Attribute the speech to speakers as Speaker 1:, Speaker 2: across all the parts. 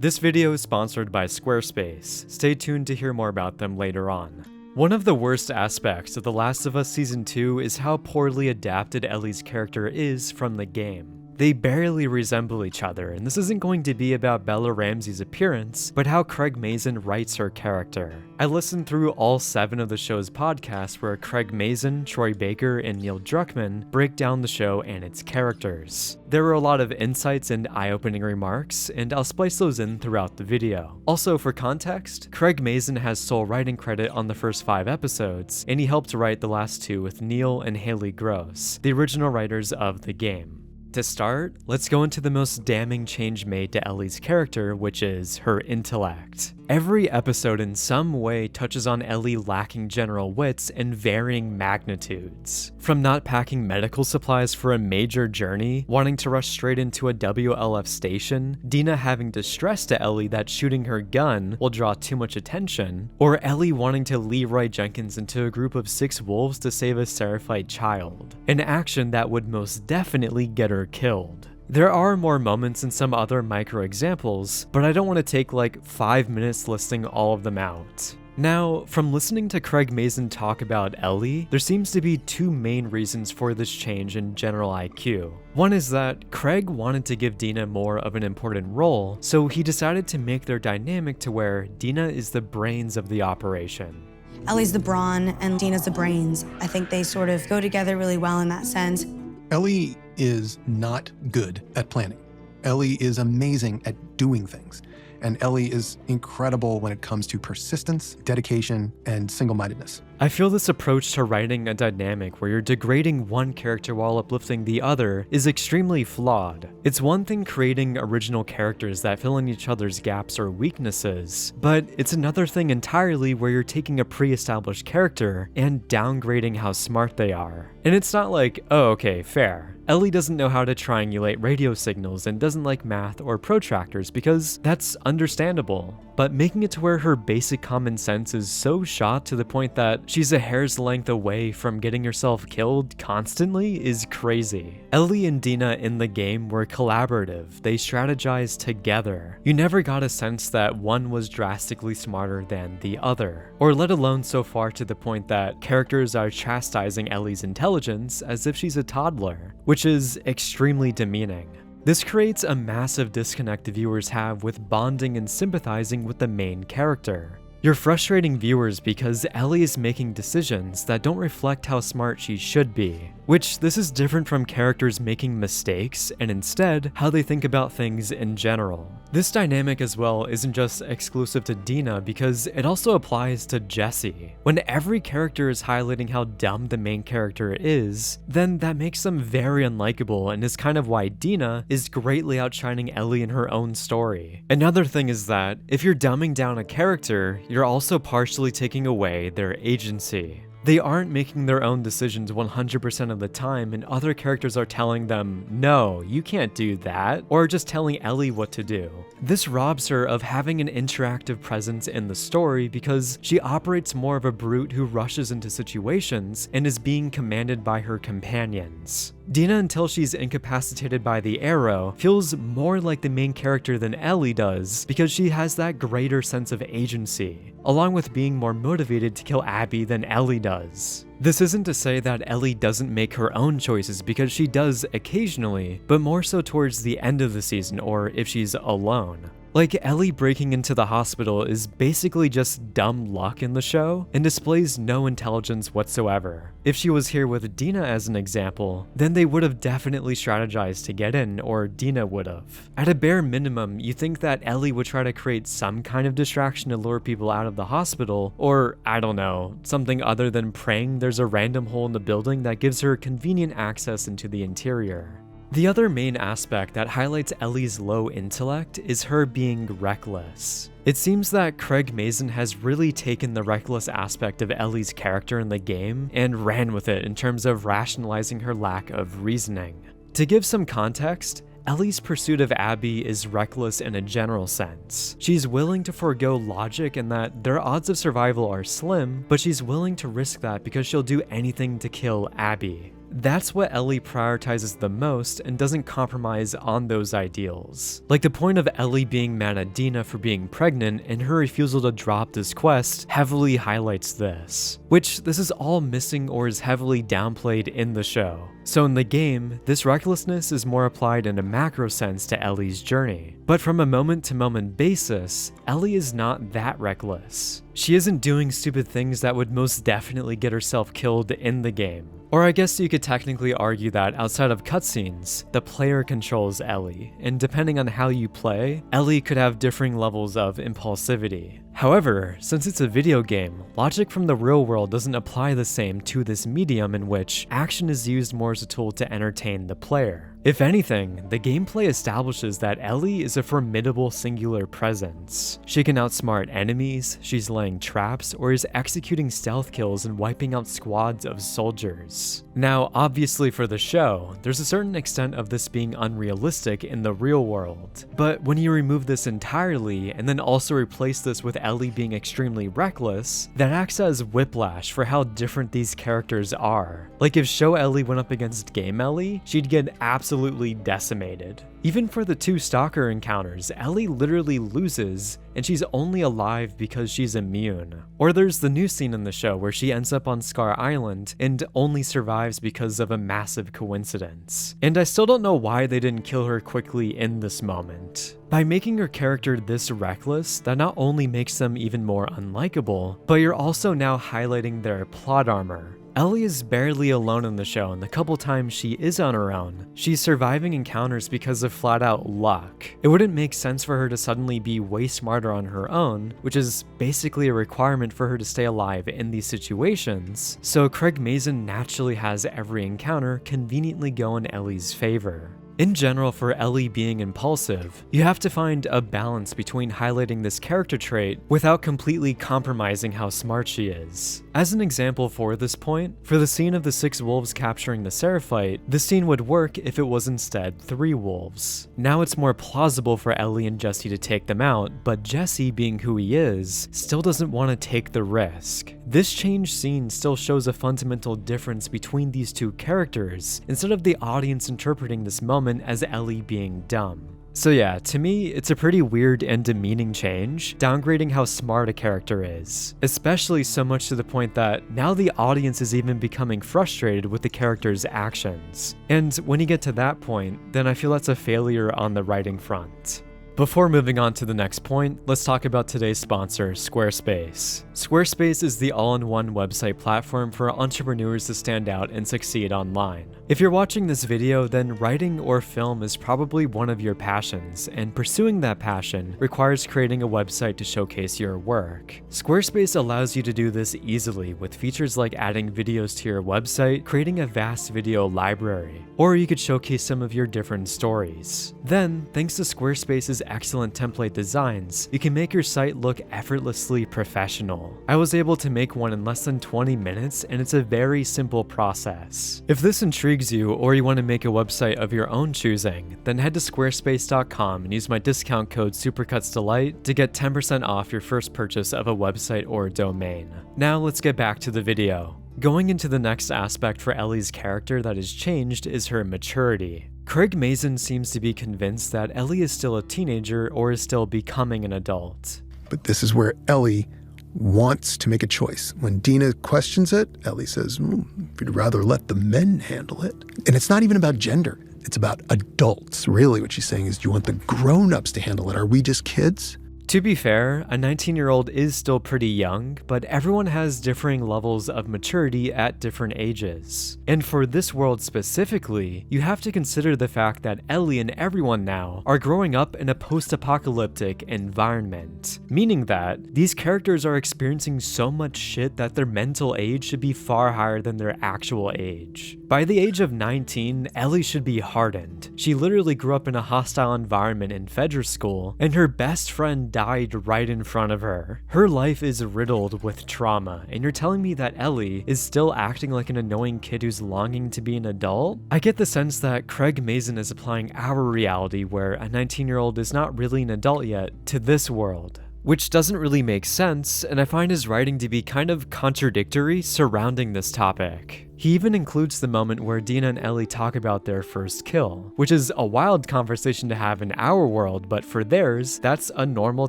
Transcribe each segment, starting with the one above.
Speaker 1: This video is sponsored by Squarespace. Stay tuned to hear more about them later on. One of the worst aspects of The Last of Us Season 2 is how poorly adapted Ellie's character is from the game. They barely resemble each other, and this isn't going to be about Bella Ramsey's appearance, but how Craig Mazin writes her character. I listened through all 7 of the show's podcasts where Craig Mazin, Troy Baker, and Neil Druckmann break down the show and its characters. There were a lot of insights and eye-opening remarks, and I'll splice those in throughout the video. Also, for context, Craig Mazin has sole writing credit on the first 5 episodes, and he helped write the last 2 with Neil and Haley Gross, the original writers of the game. To start, let's go into the most damning change made to Ellie's character, which is her intellect. Every episode in some way touches on Ellie lacking general wits in varying magnitudes. From not packing medical supplies for a major journey, wanting to rush straight into a WLF station, Dina having to stress to Ellie that shooting her gun will draw too much attention, or Ellie wanting to Leroy Jenkins into a group of 6 wolves to save a Seraphite child, an action that would most definitely get her killed. There are more moments in some other micro examples, but I don't want to take like 5 minutes listing all of them out. Now, from listening to Craig Mazin talk about Ellie, there seems to be 2 main reasons for this change in general IQ. One is that Craig wanted to give Dina more of an important role, so he decided to make their dynamic to where Dina is the brains of the operation.
Speaker 2: Ellie's the brawn and Dina's the brains. I think they sort of go together really well in that sense.
Speaker 3: Ellie is not good at planning. Ellie is amazing at doing things. And Ellie is incredible when it comes to persistence, dedication, and single-mindedness.
Speaker 1: I feel this approach to writing a dynamic where you're degrading one character while uplifting the other is extremely flawed. It's one thing creating original characters that fill in each other's gaps or weaknesses, but it's another thing entirely where you're taking a pre-established character and downgrading how smart they are. And it's not like, oh okay, fair. Ellie doesn't know how to triangulate radio signals and doesn't like math or protractors because that's understandable. But making it to where her basic common sense is so shot to the point that she's a hair's length away from getting herself killed constantly is crazy. Ellie and Dina in the game were collaborative. They strategized together. You never got a sense that one was drastically smarter than the other, or let alone so far to the point that characters are chastising Ellie's intelligence as if she's a toddler, which is extremely demeaning. This creates a massive disconnect viewers have with bonding and sympathizing with the main character. You're frustrating viewers because Ellie is making decisions that don't reflect how smart she should be, which this is different from characters making mistakes and instead how they think about things in general. This dynamic as well isn't just exclusive to Dina because it also applies to Jesse. When every character is highlighting how dumb the main character is, then that makes them very unlikable and is kind of why Dina is greatly outshining Ellie in her own story. Another thing is that if you're dumbing down a character, you're also partially taking away their agency. They aren't making their own decisions 100% of the time, and other characters are telling them, no, you can't do that, or just telling Ellie what to do. This robs her of having an interactive presence in the story because she operates more of a brute who rushes into situations and is being commanded by her companions. Dina, until she's incapacitated by the arrow, feels more like the main character than Ellie does because she has that greater sense of agency, along with being more motivated to kill Abby than Ellie does. This isn't to say that Ellie doesn't make her own choices because she does occasionally, but more so towards the end of the season or if she's alone. Like, Ellie breaking into the hospital is basically just dumb luck in the show and displays no intelligence whatsoever. If she was here with Dina as an example, then they would have definitely strategized to get in, or Dina would have. At a bare minimum, you think that Ellie would try to create some kind of distraction to lure people out of the hospital, or I don't know, something other than praying there's a random hole in the building that gives her convenient access into the interior. The other main aspect that highlights Ellie's low intellect is her being reckless. It seems that Craig Mazin has really taken the reckless aspect of Ellie's character in the game and ran with it in terms of rationalizing her lack of reasoning. To give some context, Ellie's pursuit of Abby is reckless in a general sense. She's willing to forego logic in that their odds of survival are slim, but she's willing to risk that because she'll do anything to kill Abby. that's what Ellie prioritizes the most and doesn't compromise on those ideals. Like the point of Ellie being mad at Dina for being pregnant and her refusal to drop this quest heavily highlights this, which this is all missing or is heavily downplayed in the show. So in the game, this recklessness is more applied in a macro sense to Ellie's journey. But from a moment-to-moment basis, Ellie is not that reckless. She isn't doing stupid things that would most definitely get herself killed in the game. Or I guess you could technically argue that outside of cutscenes, the player controls Ellie, and depending on how you play, Ellie could have differing levels of impulsivity. However, since it's a video game, logic from the real world doesn't apply the same to this medium in which action is used more as a tool to entertain the player. If anything, the gameplay establishes that Ellie is a formidable singular presence. She can outsmart enemies, she's laying traps, or is executing stealth kills and wiping out squads of soldiers. Now, obviously for the show, there's a certain extent of this being unrealistic in the real world. But when you remove this entirely, and then also replace this with Ellie being extremely reckless, that acts as whiplash for how different these characters are. Like if Show Ellie went up against Game Ellie, she'd get absolutely decimated. Even for the two stalker encounters, Ellie literally loses, and she's only alive because she's immune. Or there's the new scene in the show where she ends up on Scar Island and only survives because of a massive coincidence. And I still don't know why they didn't kill her quickly in this moment. By making her character this reckless, that not only makes them even more unlikable, but you're also now highlighting their plot armor. Ellie is barely alone in the show, and the couple times she is on her own, she's surviving encounters because of flat out luck. It wouldn't make sense for her to suddenly be way smarter on her own, which is basically a requirement for her to stay alive in these situations, so Craig Mazin naturally has every encounter conveniently go in Ellie's favor. In general, for Ellie being impulsive, you have to find a balance between highlighting this character trait without completely compromising how smart she is. As an example for this point, for the scene of the 6 wolves capturing the Seraphite, this scene would work if it was instead 3 wolves. Now it's more plausible for Ellie and Jesse to take them out, but Jesse, being who he is, still doesn't want to take the risk. This changed scene still shows a fundamental difference between these two characters, instead of the audience interpreting this moment as Ellie being dumb. So yeah, to me, it's a pretty weird and demeaning change, downgrading how smart a character is. Especially so much to the point that now the audience is even becoming frustrated with the character's actions. And when you get to that point, then I feel that's a failure on the writing front. Before moving on to the next point, let's talk about today's sponsor, Squarespace. Squarespace is the all-in-one website platform for entrepreneurs to stand out and succeed online. If you're watching this video, then writing or film is probably one of your passions, and pursuing that passion requires creating a website to showcase your work. Squarespace allows you to do this easily with features like adding videos to your website, creating a vast video library, or you could showcase some of your different stories. Then, thanks to Squarespace's excellent template designs, you can make your site look effortlessly professional. I was able to make one in less than 20 minutes, and it's a very simple process. If this intrigues you, or you want to make a website of your own choosing, then head to squarespace.com and use my discount code SupercutsDelight to get 10% off your first purchase of a website or domain. Now let's get back to the video. Going into the next aspect for Ellie's character that has changed is her maturity. Craig Mazin seems to be convinced that Ellie is still a teenager or is still becoming an adult.
Speaker 3: But this is where Ellie wants to make a choice. When Dina questions it, Ellie says, if you'd rather let the men handle it. And it's not even about gender. It's about adults. Really what she's saying is, do you want the grown-ups to handle it? Are we just kids?
Speaker 1: To be fair, a 19-year-old is still pretty young, but everyone has differing levels of maturity at different ages. And for this world specifically, you have to consider the fact that Ellie and everyone now are growing up in a post-apocalyptic environment, meaning that these characters are experiencing so much shit that their mental age should be far higher than their actual age. By the age of 19, Ellie should be hardened. She literally grew up in a hostile environment in Fedra school, and her best friend died right in front of her. Her life is riddled with trauma, and you're telling me that Ellie is still acting like an annoying kid who's longing to be an adult? I get the sense that Craig Mazin is applying our reality where a 19-year-old is not really an adult yet to this world, which doesn't really make sense, and I find his writing to be kind of contradictory surrounding this topic. He even includes the moment where Dina and Ellie talk about their first kill, which is a wild conversation to have in our world, but for theirs, that's a normal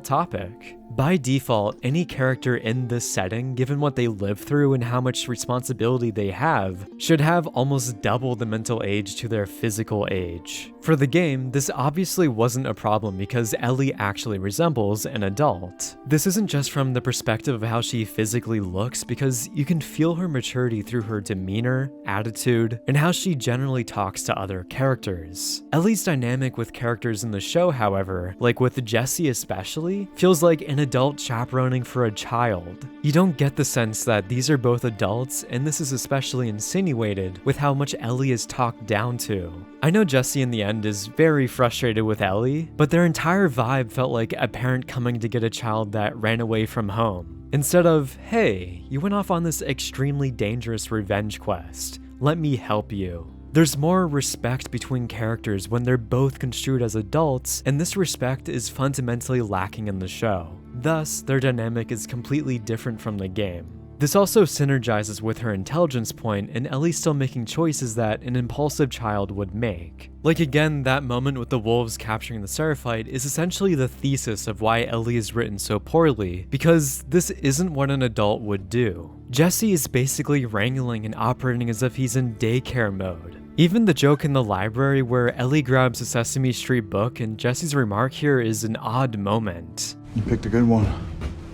Speaker 1: topic. By default, any character in this setting, given what they live through and how much responsibility they have, should have almost double the mental age to their physical age. For the game, this obviously wasn't a problem because Ellie actually resembles an adult. This isn't just from the perspective of how she physically looks, because you can feel her maturity through her demeanor, attitude, and how she generally talks to other characters. Ellie's dynamic with characters in the show, however, like with Jesse especially, feels like an adult chaperoning for a child. You don't get the sense that these are both adults, and this is especially insinuated with how much Ellie is talked down to. I know Jesse in the end is very frustrated with Ellie, but their entire vibe felt like a parent coming to get a child that ran away from home. Instead of, hey, you went off on this extremely dangerous revenge quest, let me help you. There's more respect between characters when they're both construed as adults, and this respect is fundamentally lacking in the show. Thus, their dynamic is completely different from the game. This also synergizes with her intelligence point and Ellie still making choices that an impulsive child would make. Like again, that moment with the wolves capturing the Seraphite is essentially the thesis of why Ellie is written so poorly, because this isn't what an adult would do. Jesse is basically wrangling and operating as if he's in daycare mode. Even the joke in the library where Ellie grabs a Sesame Street book and Jesse's remark here is an odd moment.
Speaker 4: You picked a good one.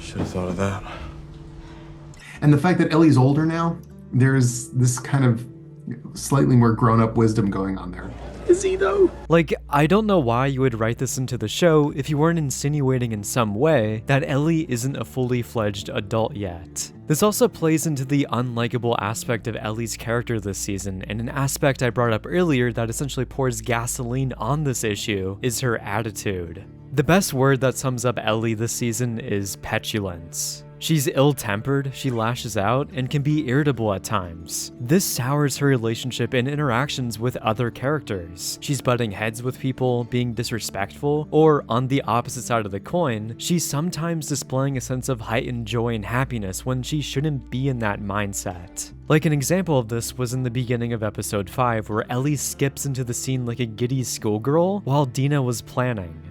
Speaker 4: Should have thought of that.
Speaker 3: And the fact that Ellie's older now, there's this kind of slightly more grown-up wisdom going on there.
Speaker 4: Is he though?
Speaker 1: Like, I don't know why you would write this into the show if you weren't insinuating in some way that Ellie isn't a fully fledged adult yet. This also plays into the unlikable aspect of Ellie's character this season, and an aspect I brought up earlier that essentially pours gasoline on this issue is her attitude. The best word that sums up Ellie this season is petulance. She's ill-tempered, she lashes out, and can be irritable at times. This sours her relationship and interactions with other characters. She's butting heads with people, being disrespectful, or on the opposite side of the coin, she's sometimes displaying a sense of heightened joy and happiness when she shouldn't be in that mindset. Like an example of this was in the beginning of episode 5 where Ellie skips into the scene like a giddy schoolgirl while Dina was planning.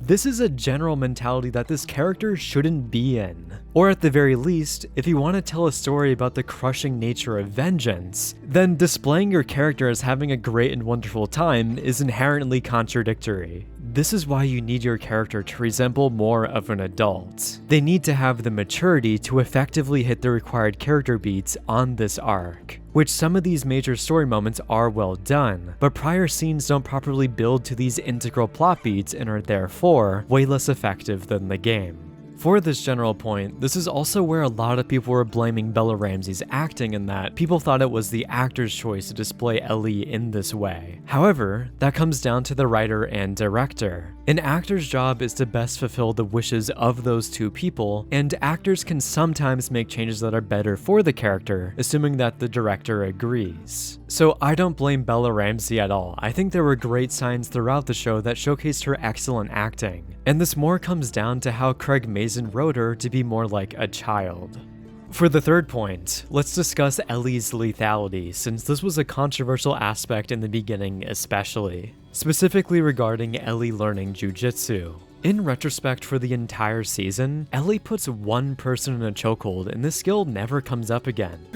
Speaker 1: This is a general mentality that this character shouldn't be in. Or at the very least, if you want to tell a story about the crushing nature of vengeance, then displaying your character as having a great and wonderful time is inherently contradictory. This is why you need your character to resemble more of an adult. They need to have the maturity to effectively hit the required character beats on this arc, which some of these major story moments are well done, but prior scenes don't properly build to these integral plot beats and are therefore way less effective than the game. For this general point, this is also where a lot of people were blaming Bella Ramsey's acting in that people thought it was the actor's choice to display Ellie in this way. However, that comes down to the writer and director. An actor's job is to best fulfill the wishes of those two people, and actors can sometimes make changes that are better for the character, assuming that the director agrees. So I don't blame Bella Ramsey at all. I think there were great signs throughout the show that showcased her excellent acting. And this more comes down to how Craig Mazin wrote her to be more like a child. For the third point, let's discuss Ellie's lethality, since this was a controversial aspect in the beginning especially, specifically regarding Ellie learning jujitsu. In retrospect for the entire season, Ellie puts one person in a chokehold and this skill never comes up again.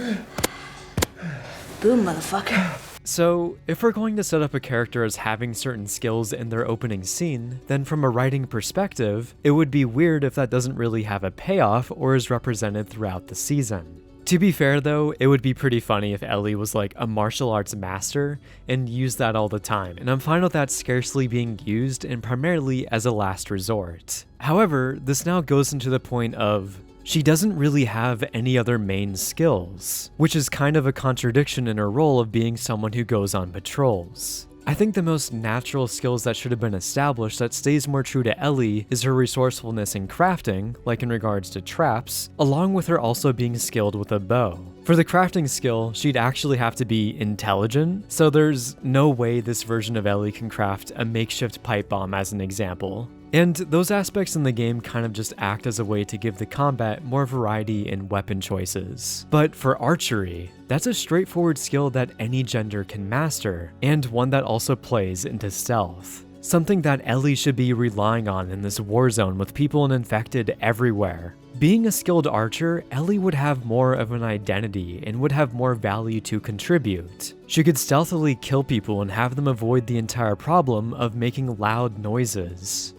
Speaker 2: Boom, motherfucker.
Speaker 1: So, if we're going to set up a character as having certain skills in their opening scene, then from a writing perspective, it would be weird if that doesn't really have a payoff or is represented throughout the season. To be fair though, it would be pretty funny if Ellie was like a martial arts master and used that all the time, and I'm fine with that scarcely being used and primarily as a last resort. However, this now goes into the point of she doesn't really have any other main skills, which is kind of a contradiction in her role of being someone who goes on patrols. I think the most natural skills that should have been established that stays more true to Ellie is her resourcefulness in crafting, like in regards to traps, along with her also being skilled with a bow. For the crafting skill, she'd actually have to be intelligent, so there's no way this version of Ellie can craft a makeshift pipe bomb as an example. And those aspects in the game kind of just act as a way to give the combat more variety in weapon choices. But for archery, that's a straightforward skill that any gender can master, and one that also plays into stealth. Something that Ellie should be relying on in this war zone with people and infected everywhere. Being a skilled archer, Ellie would have more of an identity and would have more value to contribute. She could stealthily kill people and have them avoid the entire problem of making loud noises.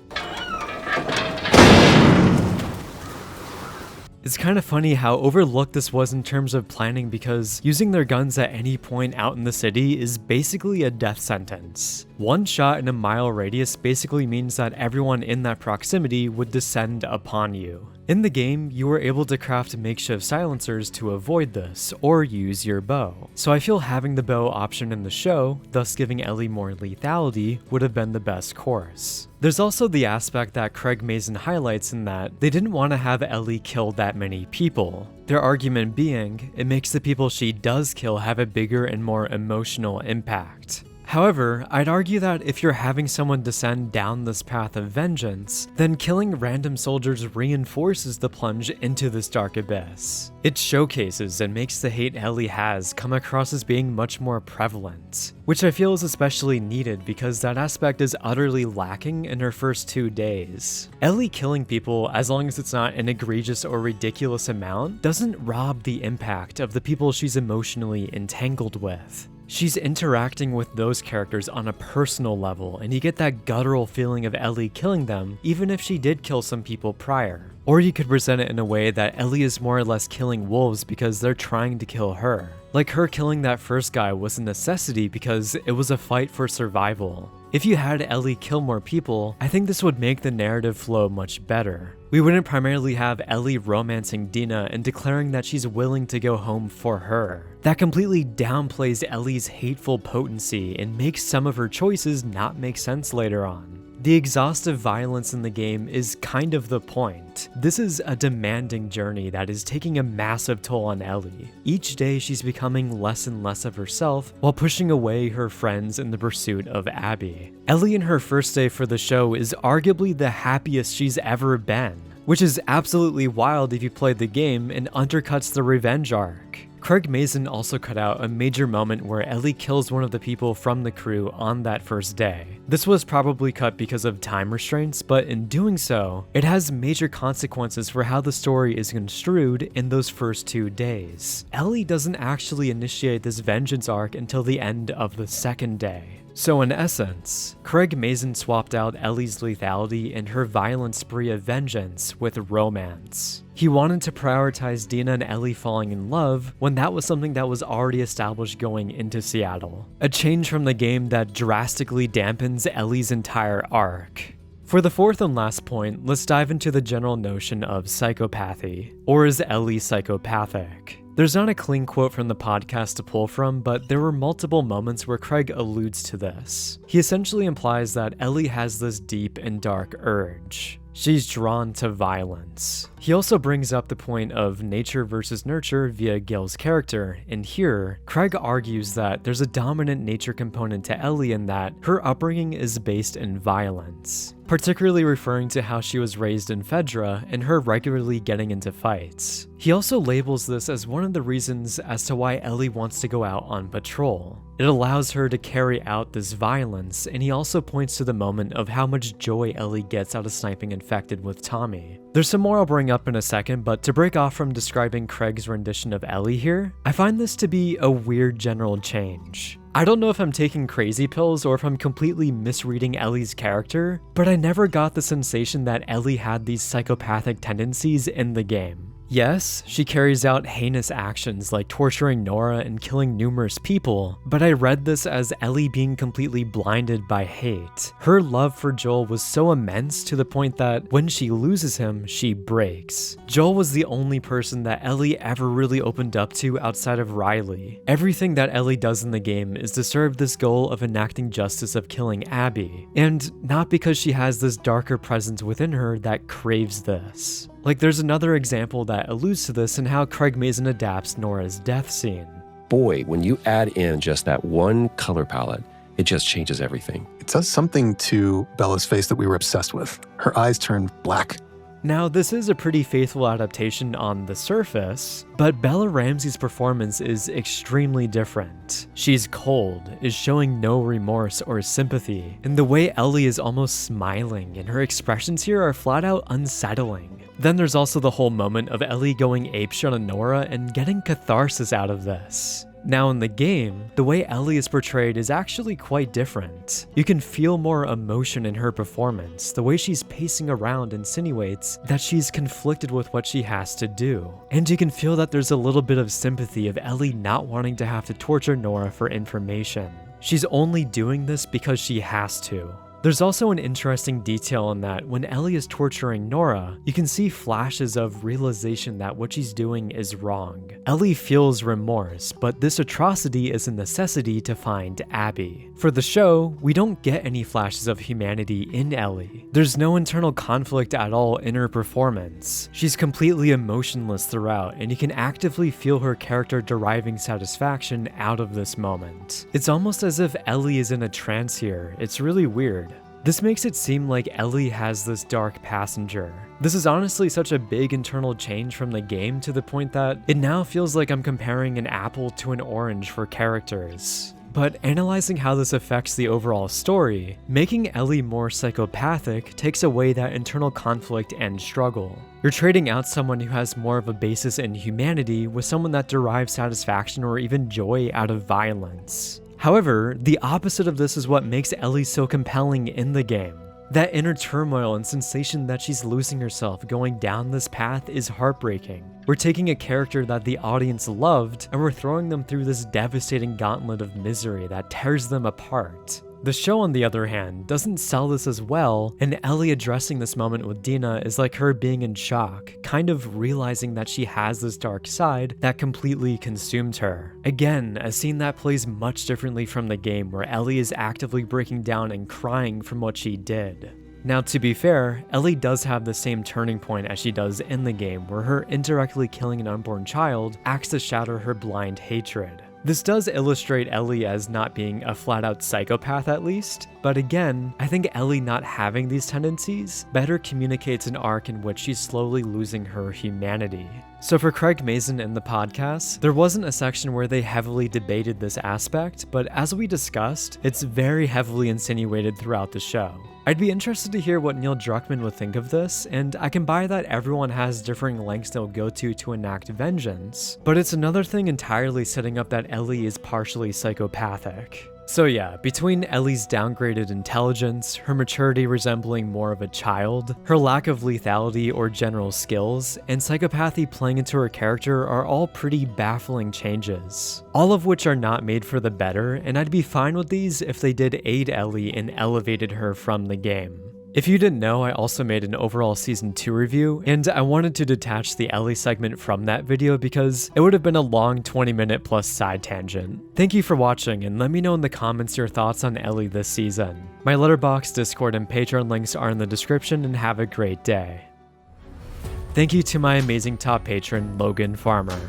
Speaker 1: It's kind of funny how overlooked this was in terms of planning, because using their guns at any point out in the city is basically a death sentence. One shot in a mile radius basically means that everyone in that proximity would descend upon you. In the game, you were able to craft makeshift silencers to avoid this, or use your bow. So I feel having the bow option in the show, thus giving Ellie more lethality, would have been the best course. There's also the aspect that Craig Mazin highlights in that they didn't want to have Ellie kill that many people. Their argument being, it makes the people she does kill have a bigger and more emotional impact. However, I'd argue that if you're having someone descend down this path of vengeance, then killing random soldiers reinforces the plunge into this dark abyss. It showcases and makes the hate Ellie has come across as being much more prevalent, which I feel is especially needed because that aspect is utterly lacking in her first 2 days. Ellie killing people, as long as it's not an egregious or ridiculous amount, doesn't rob the impact of the people she's emotionally entangled with. She's interacting with those characters on a personal level, and you get that guttural feeling of Ellie killing them, even if she did kill some people prior. Or you could present it in a way that Ellie is more or less killing wolves because they're trying to kill her. Like her killing that first guy was a necessity because it was a fight for survival. If you had Ellie kill more people, I think this would make the narrative flow much better. We wouldn't primarily have Ellie romancing Dina and declaring that she's willing to go home for her. That completely downplays Ellie's hateful potency and makes some of her choices not make sense later on. The exhaustive violence in the game is kind of the point. This is a demanding journey that is taking a massive toll on Ellie. Each day she's becoming less and less of herself while pushing away her friends in the pursuit of Abby. Ellie in her first day for the show is arguably the happiest she's ever been, which is absolutely wild if you played the game and undercuts the revenge arc. Craig Mazin also cut out a major moment where Ellie kills one of the people from the crew on that first day. This was probably cut because of time restraints, but in doing so, it has major consequences for how the story is construed in those first 2 days. Ellie doesn't actually initiate this vengeance arc until the end of the second day. So in essence, Craig Mazin swapped out Ellie's lethality and her violent spree of vengeance with romance. He wanted to prioritize Dina and Ellie falling in love when that was something that was already established going into Seattle. A change from the game that drastically dampens Ellie's entire arc. For the fourth and last point, let's dive into the general notion of psychopathy. Or is Ellie psychopathic? There's not a clean quote from the podcast to pull from, but there were multiple moments where Craig alludes to this. He essentially implies that Ellie has this deep and dark urge. She's drawn to violence. He also brings up the point of nature versus nurture via Gil's character, and here, Craig argues that there's a dominant nature component to Ellie in that her upbringing is based in violence, particularly referring to how she was raised in Fedra and her regularly getting into fights. He also labels this as one of the reasons as to why Ellie wants to go out on patrol. It allows her to carry out this violence, and he also points to the moment of how much joy Ellie gets out of sniping infected with Tommy. There's some more I'll bring up in a second, but to break off from describing Craig's rendition of Ellie here, I find this to be a weird general change. I don't know if I'm taking crazy pills or if I'm completely misreading Ellie's character, but I never got the sensation that Ellie had these psychopathic tendencies in the game. Yes, she carries out heinous actions like torturing Nora and killing numerous people, but I read this as Ellie being completely blinded by hate. Her love for Joel was so immense to the point that when she loses him, she breaks. Joel was the only person that Ellie ever really opened up to outside of Riley. Everything that Ellie does in the game is to serve this goal of enacting justice of killing Abby, and not because she has this darker presence within her that craves this. Like, there's another example that alludes to this in how Craig Mazin adapts Nora's death scene.
Speaker 5: Boy, when you add in just that one color palette, it just changes everything.
Speaker 3: It does something to Bella's face that we were obsessed with. Her eyes turned black.
Speaker 1: Now, this is a pretty faithful adaptation on the surface, but Bella Ramsey's performance is extremely different. She's cold, is showing no remorse or sympathy, and the way Ellie is almost smiling and her expressions here are flat out unsettling. Then there's also the whole moment of Ellie going apeshit on Nora and getting catharsis out of this. Now in the game, the way Ellie is portrayed is actually quite different. You can feel more emotion in her performance. The way she's pacing around insinuates that she's conflicted with what she has to do. And you can feel that there's a little bit of sympathy of Ellie not wanting to have to torture Nora for information. She's only doing this because she has to. There's also an interesting detail in that when Ellie is torturing Nora, you can see flashes of realization that what she's doing is wrong. Ellie feels remorse, but this atrocity is a necessity to find Abby. For the show, we don't get any flashes of humanity in Ellie. There's no internal conflict at all in her performance. She's completely emotionless throughout, and you can actively feel her character deriving satisfaction out of this moment. It's almost as if Ellie is in a trance here. It's really weird. This makes it seem like Ellie has this dark passenger. This is honestly such a big internal change from the game to the point that it now feels like I'm comparing an apple to an orange for characters. But analyzing how this affects the overall story, making Ellie more psychopathic takes away that internal conflict and struggle. You're trading out someone who has more of a basis in humanity with someone that derives satisfaction or even joy out of violence. However, the opposite of this is what makes Ellie so compelling in the game. That inner turmoil and sensation that she's losing herself going down this path is heartbreaking. We're taking a character that the audience loved and we're throwing them through this devastating gauntlet of misery that tears them apart. The show, on the other hand, doesn't sell this as well, and Ellie addressing this moment with Dina is like her being in shock, kind of realizing that she has this dark side that completely consumed her. Again, a scene that plays much differently from the game, where Ellie is actively breaking down and crying from what she did. Now, to be fair, Ellie does have the same turning point as she does in the game, where her indirectly killing an unborn child acts to shatter her blind hatred. This does illustrate Ellie as not being a flat-out psychopath at least, but again, I think Ellie not having these tendencies better communicates an arc in which she's slowly losing her humanity. So for Craig Mazin in the podcast, there wasn't a section where they heavily debated this aspect, but as we discussed, it's very heavily insinuated throughout the show. I'd be interested to hear what Neil Druckmann would think of this, and I can buy that everyone has differing lengths they'll go to enact vengeance, but it's another thing entirely setting up that Ellie is partially psychopathic. So yeah, between Ellie's downgraded intelligence, her maturity resembling more of a child, her lack of lethality or general skills, and psychopathy playing into her character are all pretty baffling changes. All of which are not made for the better, and I'd be fine with these if they did aid Ellie and elevated her from the game. If you didn't know, I also made an overall Season 2 review, and I wanted to detach the Ellie segment from that video because it would have been a long 20-minute plus side tangent. Thank you for watching, and let me know in the comments your thoughts on Ellie this season. My Letterboxd, Discord, and Patreon links are in the description, and have a great day. Thank you to my amazing top patron, Logan Farmer.